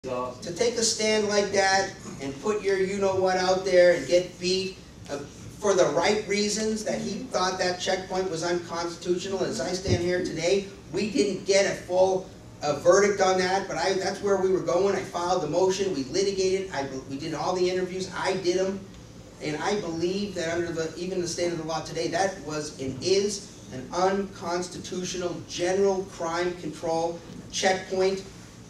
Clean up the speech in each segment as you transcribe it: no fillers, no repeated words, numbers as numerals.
To take a stand like that and put your you-know-what out there and get beat for the right reasons, that he thought that checkpoint was unconstitutional. As I stand here today, we didn't get a full verdict on that, but that's where we were going. I filed the motion, we litigated, we did all the interviews, I did them, and I believe that under even the state of the law today, that was and is an unconstitutional general crime control checkpoint.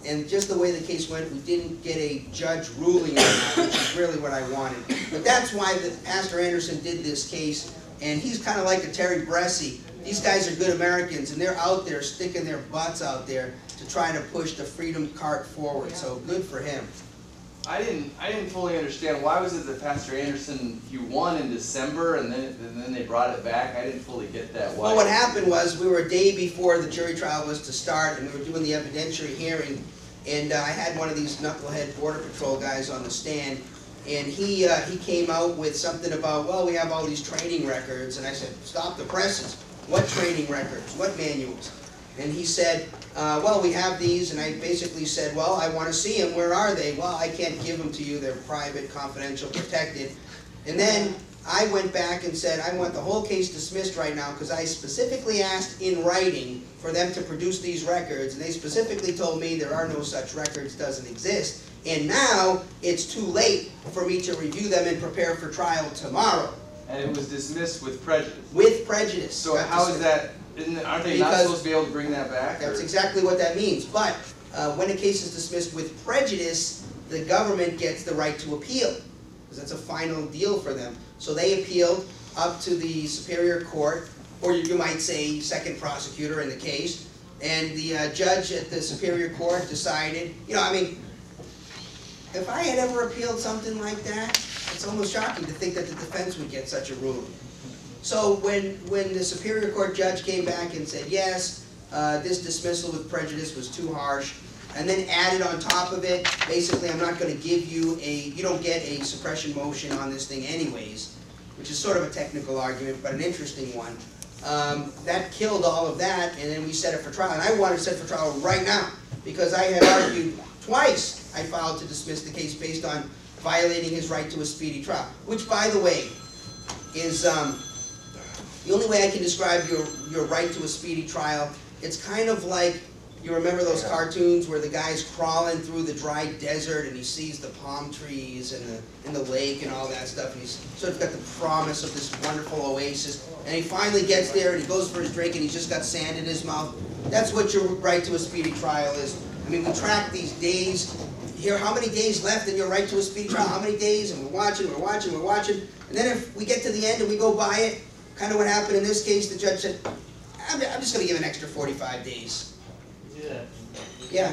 And just the way the case went, we didn't get a judge ruling on that, which is really what I wanted. But that's why Pastor Anderson did this case, and he's kind of like a Terry Bressie. These guys are good Americans, and they're out there sticking their butts out there to try to push the freedom cart forward. So good for him. I didn't fully understand, why was it that Pastor Anderson, you won in December and then they brought it back? I didn't fully get that. Why? Well, what happened was we were a day before the jury trial was to start, and we were doing the evidentiary hearing, and I had one of these knucklehead Border Patrol guys on the stand, and he came out with something about, well, we have all these training records, and I said, stop the presses. What training records? What manuals? And he said, well, we have these, and I basically said, well, I want to see them. Where are they? Well, I can't give them to you. They're private, confidential, protected. And then I went back and said, I want the whole case dismissed right now, because I specifically asked in writing for them to produce these records, and they specifically told me there are no such records, doesn't exist. And now it's too late for me to review them and prepare for trial tomorrow. And it was dismissed with prejudice. With prejudice. So how is that? Aren't they not supposed to be able to bring that back? That's exactly what that means. But when a case is dismissed with prejudice, the government gets the right to appeal, because that's a final deal for them. So they appealed up to the Superior Court, or you might say second prosecutor in the case, and the judge at the Superior Court decided, I mean, if I had ever appealed something like that, it's almost shocking to think that the defense would get such a ruling. So when the Superior Court judge came back and said, yes, this dismissal with prejudice was too harsh, and then added on top of it, basically, I'm not going to give you you don't get a suppression motion on this thing anyways, which is sort of a technical argument, but an interesting one. That killed all of that, and then we set it for trial. And I wanted to set it for trial right now, because I had argued twice I filed to dismiss the case based on violating his right to a speedy trial, which, by the way, is the only way I can describe your right to a speedy trial. It's kind of like, you remember those cartoons where the guy's crawling through the dry desert and he sees the palm trees and the lake and all that stuff, and he's sort of got the promise of this wonderful oasis, and he finally gets there and he goes for his drink and he's just got sand in his mouth. That's what your right to a speedy trial is. I mean, we track these days. Here, how many days left in your right to a speedy trial? How many days? And we're watching, and then if we get to the end and we go by it, kind of what happened in this case, the judge said, I'm just going to give an extra 45 days. Yeah,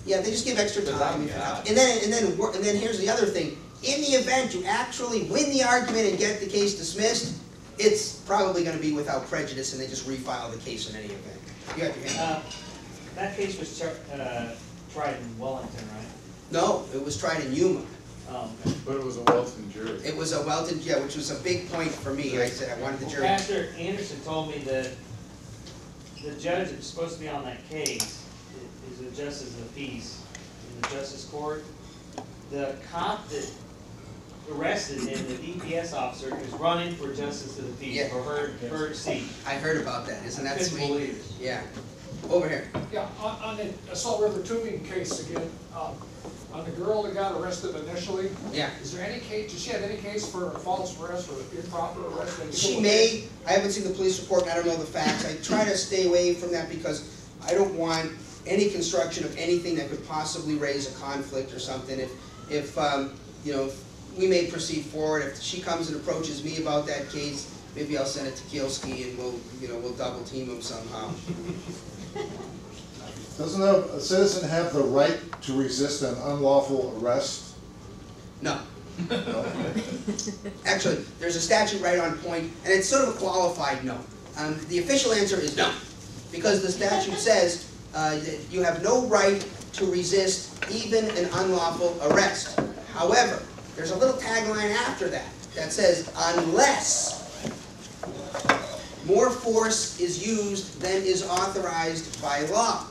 they just give extra time. And then here's the other thing. In the event you actually win the argument and get the case dismissed, it's probably going to be without prejudice, and they just refile the case in any event. You have your hand. That case was tried in Wellington, right? No, it was tried in Yuma. Oh, okay. But it was a Welton jury. It was a Welton, yeah, which was a big point for me. I said I wanted the jury. Pastor Anderson told me that the judge that's supposed to be on that case is a justice of the peace in the justice court. The cop that arrested him, the DPS officer, is running for justice of the peace for her seat. I heard about that. Isn't that Couldn't sweet? believe it. Yeah. Over here. Yeah, on the Assault River tubing case again, on the girl that got arrested initially, Yeah. is there any case, does she have any case for false arrest or improper arrest? She may. I haven't seen the police report and I don't know the facts. I try to stay away from that because I don't want any construction of anything that could possibly raise a conflict or something. If we may proceed forward. If she comes and approaches me about that case, maybe I'll send it to Kielski and we'll double team him somehow. Doesn't a citizen have the right to resist an unlawful arrest? No. No? Actually, there's a statute right on point, and it's sort of a qualified no. The official answer is no, because the statute says that you have no right to resist even an unlawful arrest. However, there's a little tagline after that says, unless more force is used than is authorized by law.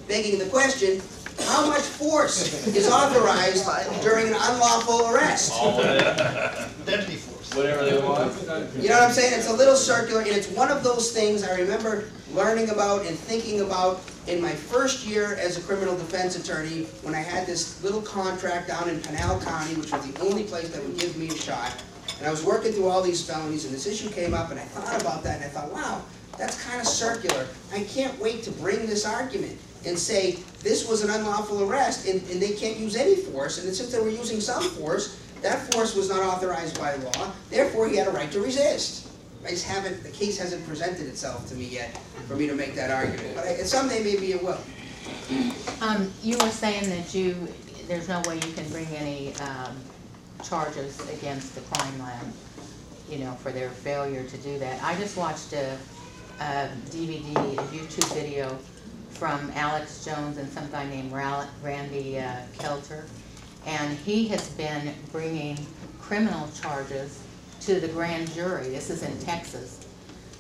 Begging the question, how much force is authorized during an unlawful arrest? All of it, Deadly force. whatever they want. You know what I'm saying? It's a little circular, and it's one of those things I remember learning about and thinking about in my first year as a criminal defense attorney, when I had this little contract down in Pinal County, which was the only place that would give me a shot. And I was working through all these felonies, and this issue came up, and I thought about that, and I thought, wow, that's kind of circular. I can't wait to bring this argument and say, this was an unlawful arrest, and they can't use any force, and since they were using some force, that force was not authorized by law, therefore he had a right to resist. I just haven't, the case hasn't presented itself to me yet for me to make that argument, but someday maybe it will. You were saying that there's no way you can bring any charges against the crime lab, you know, for their failure to do that. I just watched a DVD, a YouTube video from Alex Jones and some guy named Randy Kelter, and he has been bringing criminal charges to the grand jury. This is in Texas.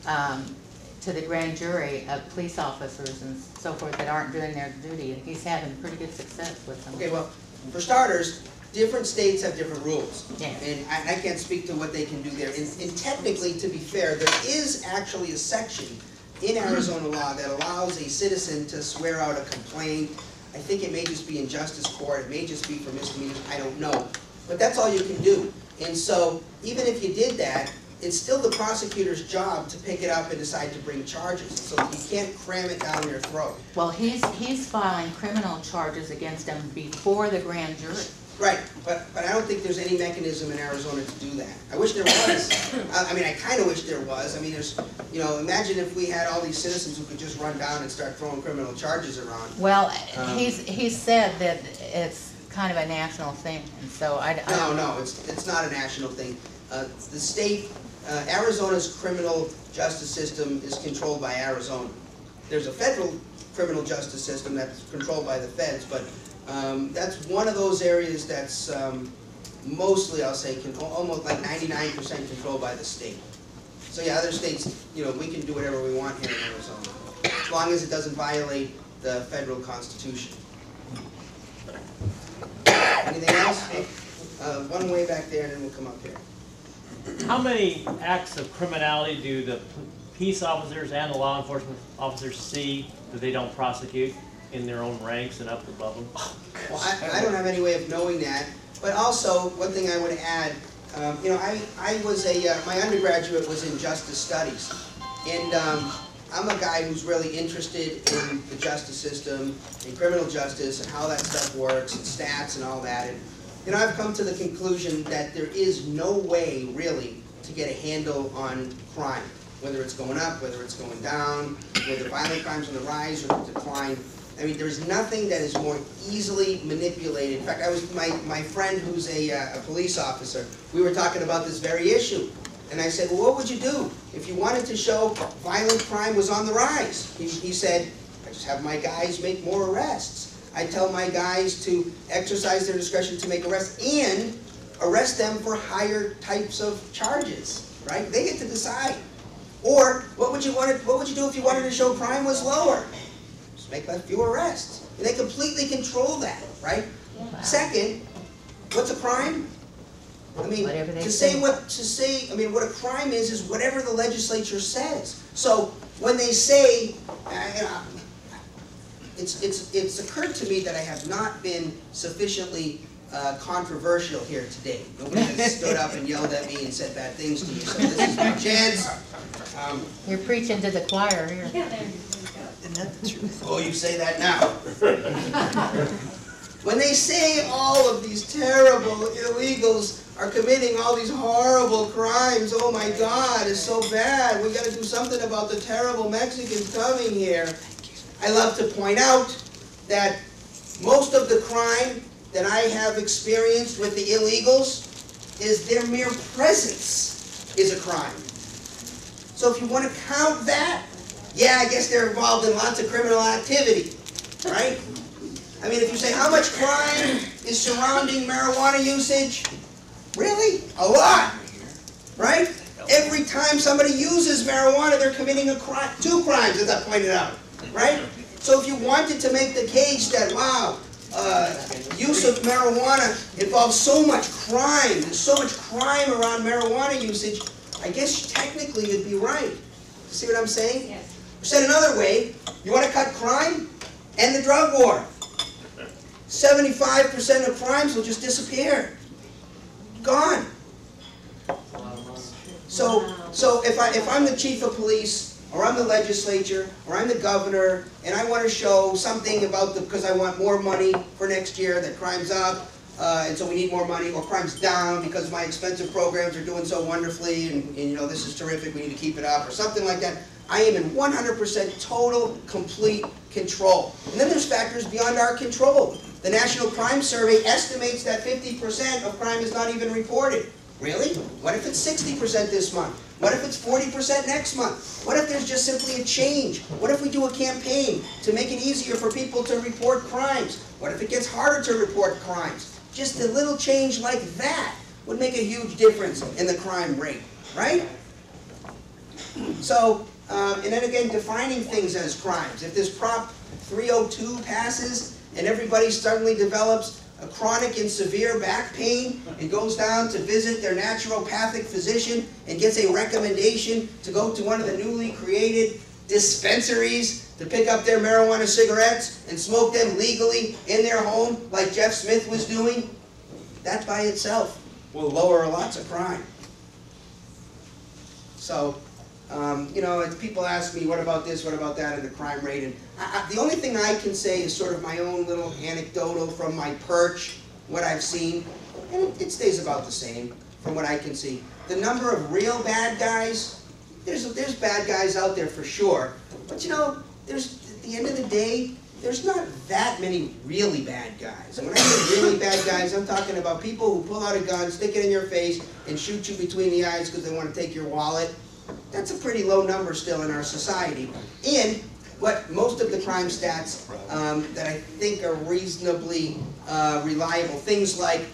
To the grand jury of police officers and so forth that aren't doing their duty, and he's having pretty good success with them. Okay, well, for starters, different states have different rules. Yeah. And I can't speak to what they can do there. And technically, to be fair, there is actually a section in Arizona law that allows a citizen to swear out a complaint. I think it may just be in justice court, it may just be for misdemeanors, I don't know. But that's all you can do. And so, even if you did that, it's still the prosecutor's job to pick it up and decide to bring charges. So you can't cram it down their throat. Well, he's filing criminal charges against them before the grand jury. Right, but I don't think there's any mechanism in Arizona to do that. I wish there was. I mean, I kind of wish there was. I mean, there's, you know, imagine if we had all these citizens who could just run down and start throwing criminal charges around. Well, he's said that it's kind of a national thing, and so I don't know. No, it's not a national thing. The state, Arizona's criminal justice system is controlled by Arizona. There's a federal criminal justice system that's controlled by the feds, but that's one of those areas that's mostly, I'll say, almost like 99% controlled by the state. So yeah, other states, you know, we can do whatever we want here in Arizona, as long as it doesn't violate the federal constitution. Anything else? One way back there, and then we'll come up here. How many acts of criminality do the peace officers and the law enforcement officers see that they don't prosecute in their own ranks and up above them? Well, I don't have any way of knowing that, but also, one thing I would add, you know, I was my undergraduate was in justice studies, and I'm a guy who's really interested in the justice system, and criminal justice, and how that stuff works, and stats and all that, and you know, I've come to the conclusion that there is no way, really, to get a handle on crime, whether it's going up, whether it's going down, whether violent crimes on the rise or the decline. I mean, there's nothing that is more easily manipulated. In fact, I was my friend who's a police officer, we were talking about this very issue. And I said, well, what would you do if you wanted to show violent crime was on the rise? He said, I just have my guys make more arrests. I tell my guys to exercise their discretion to make arrests and arrest them for higher types of charges, right? They get to decide. Or what would you do if you wanted to show crime was lower? Just make fewer arrests. And they completely control that, right? Wow. Second, what's a crime? I mean, what a crime is whatever the legislature says. So when they say, it's occurred to me that I have not been sufficiently controversial here today. Nobody has stood up and yelled at me and said bad things to me, so this is my chance. You're preaching to the choir here. Isn't that the truth? Oh, you say that now. When they say all of these terrible illegals are committing all these horrible crimes, oh my God, it's so bad. We got to do something about the terrible Mexicans coming here. I love to point out that most of the crime that I have experienced with the illegals is their mere presence is a crime. So if you want to count that, yeah, I guess they're involved in lots of criminal activity, right? I mean, if you say how much crime is surrounding marijuana usage, really? A lot, right? Every time somebody uses marijuana, they're committing a crime, 2 crimes, as I pointed out, right? So if you wanted to make the case that, wow, use of marijuana involves so much crime, there's so much crime around marijuana usage, I guess technically you'd be right. See what I'm saying? Yes. Said another way, you want to cut crime? End the drug war. 75% of crimes will just disappear. Gone. So if I'm the chief of police, or I'm the legislature, or I'm the governor, and I want to show something about because I want more money for next year, that crime's up, and so we need more money, or crime's down because my expensive programs are doing so wonderfully, and you know, this is terrific, we need to keep it up, or something like that, I am in 100% total, complete control. And then there's factors beyond our control. The National Crime Survey estimates that 50% of crime is not even reported. Really? What if it's 60% this month? What if it's 40% next month? What if there's just simply a change? What if we do a campaign to make it easier for people to report crimes? What if it gets harder to report crimes? Just a little change like that would make a huge difference in the crime rate, right? So, and then again, defining things as crimes. If this Prop 302 passes and everybody suddenly develops a chronic and severe back pain and goes down to visit their naturopathic physician and gets a recommendation to go to one of the newly created dispensaries to pick up their marijuana cigarettes and smoke them legally in their home like Jeff Smith was doing, that by itself will lower lots of crime. So, you know, and people ask me, what about this, what about that, and the crime rate, and the only thing I can say is sort of my own little anecdotal from my perch, what I've seen, and it stays about the same from what I can see. The number of real bad guys, there's bad guys out there for sure, but you know, at the end of the day, there's not that many really bad guys. And when I say really bad guys, I'm talking about people who pull out a gun, stick it in your face, and shoot you between the eyes because they want to take your wallet. That's a pretty low number still in our society. And what most of the crime stats that I think are reasonably reliable, things like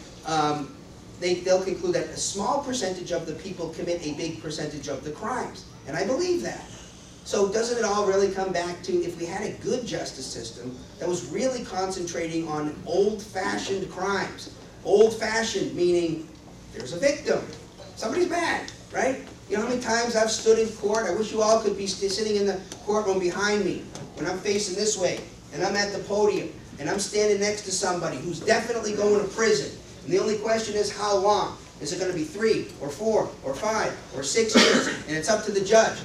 they'll conclude that a small percentage of the people commit a big percentage of the crimes. And I believe that. So doesn't it all really come back to, if we had a good justice system that was really concentrating on old-fashioned crimes. Old-fashioned meaning there's a victim. Somebody's bad, right? You know how many times I've stood in court? I wish you all could be sitting in the courtroom behind me when I'm facing this way and I'm at the podium and I'm standing next to somebody who's definitely going to prison. And the only question is how long? Is it going to be 3 or 4 or 5 or 6 years? And it's up to the judge.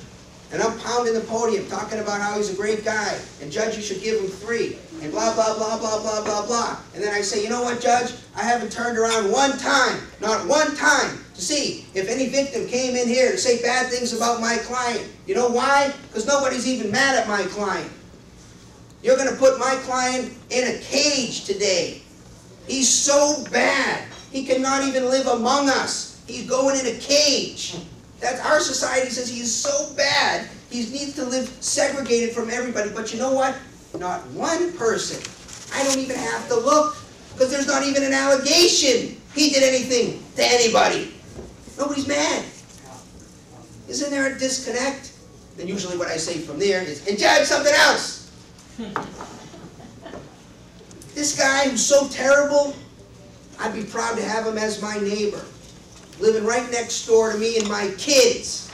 And I'm pounding the podium talking about how he's a great guy and judge, you should give him 3 and blah, blah, blah, blah, blah, blah, blah. And then I say, you know what, judge? I haven't turned around one time, not one time, to see if any victim came in here to say bad things about my client. You know why? Because nobody's even mad at my client. You're going to put my client in a cage today. He's so bad, he cannot even live among us. He's going in a cage. That's our society says he's so bad, he needs to live segregated from everybody. But you know what? Not one person. I don't even have to look, because there's not even an allegation he did anything to anybody. Nobody's mad. Isn't there a disconnect? Then usually what I say from there is, and judge, something else. This guy who's so terrible, I'd be proud to have him as my neighbor, living right next door to me and my kids.